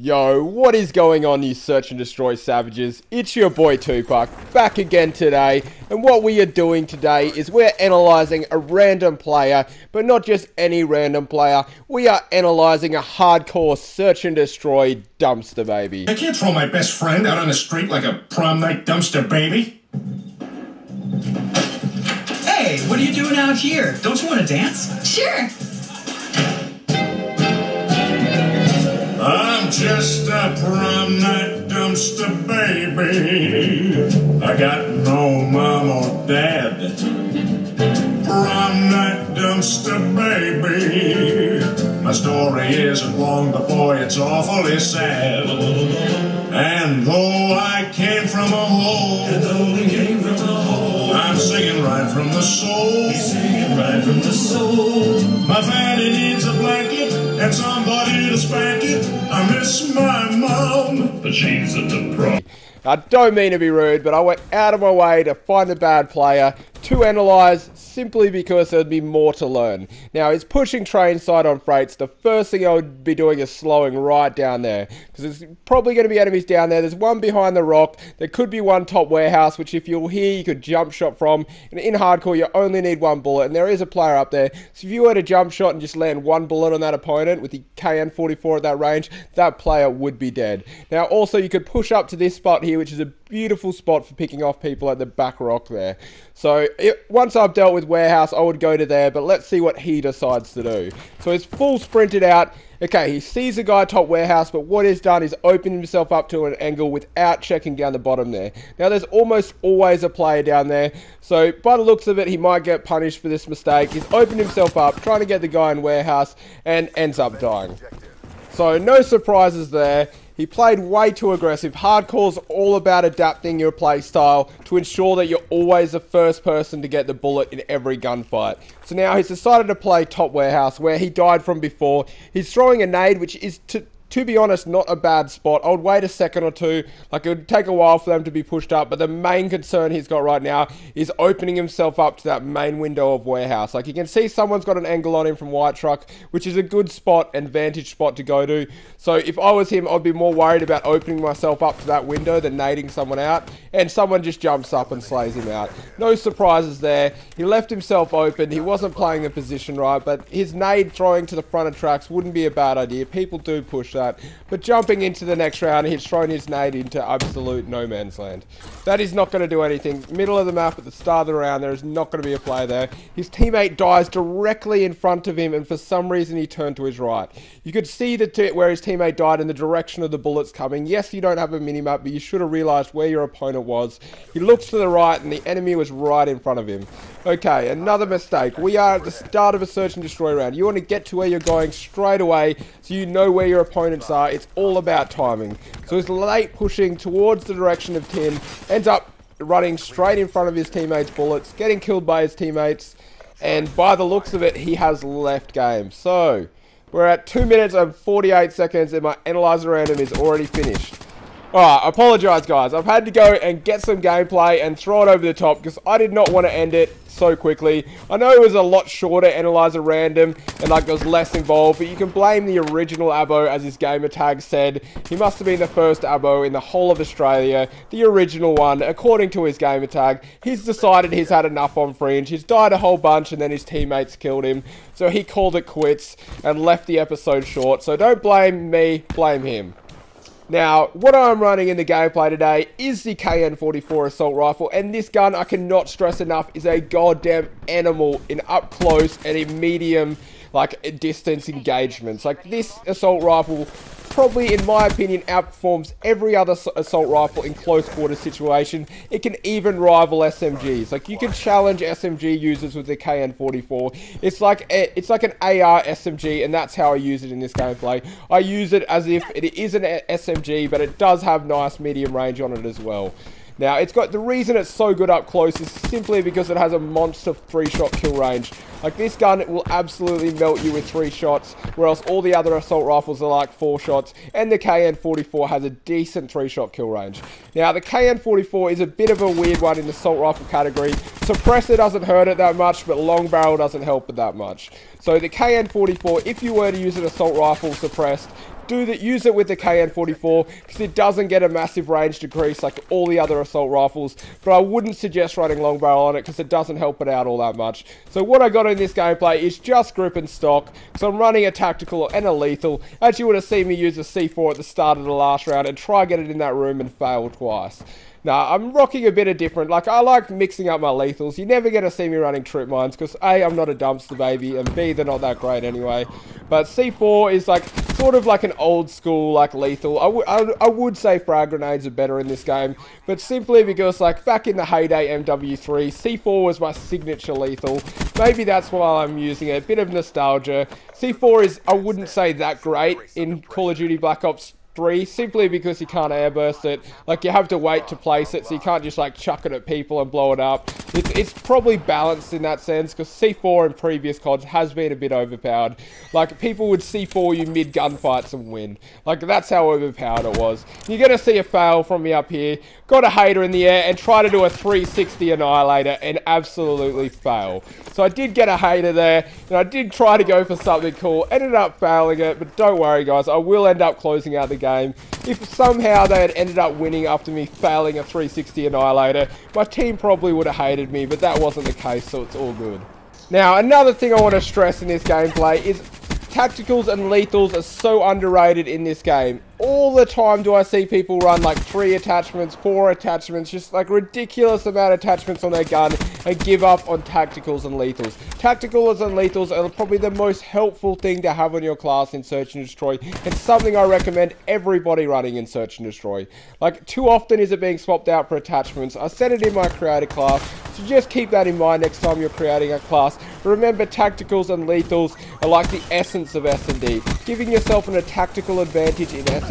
Yo, what is going on, you search and destroy savages? It's your boy Tupac, back again today, and what we are doing today is we're analysing a random player, but not just any random player, we are analysing a hardcore search and destroy dumpster baby. I can't throw my best friend out on the street like a prom night dumpster baby. Hey, what are you doing out here? Don't you want to dance? Sure. I'm just a prom night dumpster baby. I got no mom or dad. Prom night dumpster baby. My story isn't long, but boy, it's awfully sad. And though I came from a hole, I'm singing right from the soul. Singing right from the soul. My fanny needs a blanket and somebody to spank it. I miss my mom, but she's at the prom. I don't mean to be rude, but I went out of my way to find a bad player to analyse simply because there'd be more to learn. Now, he's pushing train side on freights. The first thing I would be doing is slowing right down there, because there's probably going to be enemies down there. There's one behind the rock. There could be one top warehouse, which if you're here, you could jump shot from. And in hardcore, you only need one bullet, and there is a player up there. So if you were to jump shot and just land one bullet on that opponent with the KN-44 at that range, that player would be dead. Now, also, you could push up to this spot here, which is a beautiful spot for picking off people at the back rock there. So once I've dealt with warehouse, I would go to there, but let's see what he decides to do. So he's full sprinted out. Okay, he sees the guy top warehouse, but what he's done is opened himself up to an angle without checking down the bottom there. Now, there's almost always a player down there, so by the looks of it, he might get punished for this mistake. He's opened himself up, trying to get the guy in warehouse, and ends up dying. So, no surprises there. He played way too aggressive. Hardcore's all about adapting your play style to ensure that you're always the first person to get the bullet in every gunfight. So now he's decided to play top warehouse, where he died from before. He's throwing a nade, which is, to be honest, not a bad spot. I would wait a second or two. Like, it would take a while for them to be pushed up, but the main concern he's got right now is opening himself up to that main window of warehouse. Like, you can see someone's got an angle on him from white truck, which is a good spot and vantage spot to go to. So if I was him, I'd be more worried about opening myself up to that window than nading someone out, and someone just jumps up and slays him out. No surprises there. He left himself open. He wasn't playing the position right, but his nade throwing to the front of tracks wouldn't be a bad idea. People do push that. But jumping into the next round, he's thrown his nade into absolute no man's land. That is not going to do anything. Middle of the map at the start of the round, there is not going to be a player there. His teammate dies directly in front of him, and for some reason he turned to his right. You could see where his teammate died in the direction of the bullets coming. Yes, you don't have a minimap, but you should have realised where your opponent was. He looks to the right, and the enemy was right in front of him. Okay, another mistake. We are at the start of a search and destroy round. You want to get to where you're going straight away so you know where your opponents are. It's all about timing. So he's late pushing towards the direction of Tim, ends up running straight in front of his teammates' bullets, getting killed by his teammates, and by the looks of it, he has left game. So, we're at 2 minutes and 48 seconds, and my analyzer random is already finished. Alright, I apologise guys, I've had to go and get some gameplay and throw it over the top because I did not want to end it so quickly. I know it was a lot shorter analyzer random and like there was less involved, but you can blame the original Abo, as his gamer tag said. He must have been the first Abo in the whole of Australia, the original one, according to his gamer tag. He's decided he's had enough on Fringe, he's died a whole bunch and then his teammates killed him, so he called it quits and left the episode short. So don't blame me, blame him. Now, what I'm running in the gameplay today is the KN-44 assault rifle, and this gun, I cannot stress enough, is a goddamn animal in up close and in medium, like, distance engagements. Like, this assault rifle probably, in my opinion, outperforms every other assault rifle in close quarter situation. It can even rival SMGs. Like, you can challenge SMG users with the KN-44. It's like an AR SMG, and that's how I use it in this gameplay. I use it as if it is an SMG, but it does have nice medium range on it as well. Now, it's got the reason it's so good up close is simply because it has a monster 3-shot kill range. Like, this gun, it will absolutely melt you with 3 shots, whereas all the other assault rifles are like 4 shots, and the KN-44 has a decent 3-shot kill range. Now, the KN-44 is a bit of a weird one in the assault rifle category. Suppressor doesn't hurt it that much, but long barrel doesn't help it that much. So the KN-44, if you were to use an assault rifle suppressed, use it with the KN-44 because it doesn't get a massive range decrease like all the other assault rifles, but I wouldn't suggest running long barrel on it because it doesn't help it out all that much. So what I got in this gameplay is just grip and stock, so I'm running a tactical and a lethal. As you would have seen me use a C4 at the start of the last round and try get it in that room and fail twice. Now, I'm rocking a bit of different. Like, I like mixing up my lethals. You never get to see me running trip mines because A, I'm not a dumpster baby, and B, they're not that great anyway. But C4 is like sort of like an old school like lethal. I would say frag grenades are better in this game, but simply because like back in the heyday MW3, C4 was my signature lethal. Maybe that's why I'm using it. A bit of nostalgia. C4 is, I wouldn't say that great in Call of Duty Black Ops 3, simply because you can't airburst it. Like, you have to wait to place it, so you can't just like chuck it at people and blow it up. It's probably balanced in that sense, because C4 in previous CODs has been a bit overpowered. Like, people would C4 you mid gunfights and win. Like, that's how overpowered it was. You're gonna see a fail from me up here. Got a hater in the air and try to do a 360 annihilator and absolutely fail. So I did get a hater there, and I did try to go for something cool. Ended up failing it, but don't worry guys, I will end up closing out the game. If somehow they had ended up winning after me failing a 360 annihilator, my team probably would have hated me, but that wasn't the case, so it's all good. Now, another thing I want to stress in this gameplay is tacticals and lethals are so underrated in this game. All the time do I see people run like 3 attachments, 4 attachments, just like ridiculous amount of attachments on their gun and give up on tacticals and lethals. Tacticals and lethals are probably the most helpful thing to have on your class in Search and Destroy. It's something I recommend everybody running in Search and Destroy. Like, too often is it being swapped out for attachments. I said it in my creator class, so just keep that in mind next time you're creating a class. Remember, tacticals and lethals are like the essence of S&D. Giving yourself a tactical advantage in S&D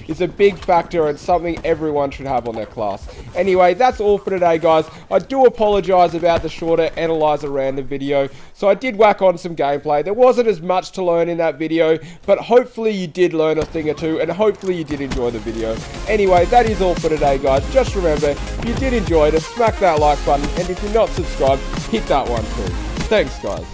is a big factor and something everyone should have on their class. Anyway, that's all for today, guys. I do apologise about the shorter Analyse a Random video. So I did whack on some gameplay. There wasn't as much to learn in that video, but hopefully you did learn a thing or two, and hopefully you did enjoy the video. Anyway, that is all for today, guys. Just remember, if you did enjoy it, smack that like button, and if you're not subscribed, hit that one too. Thanks, guys.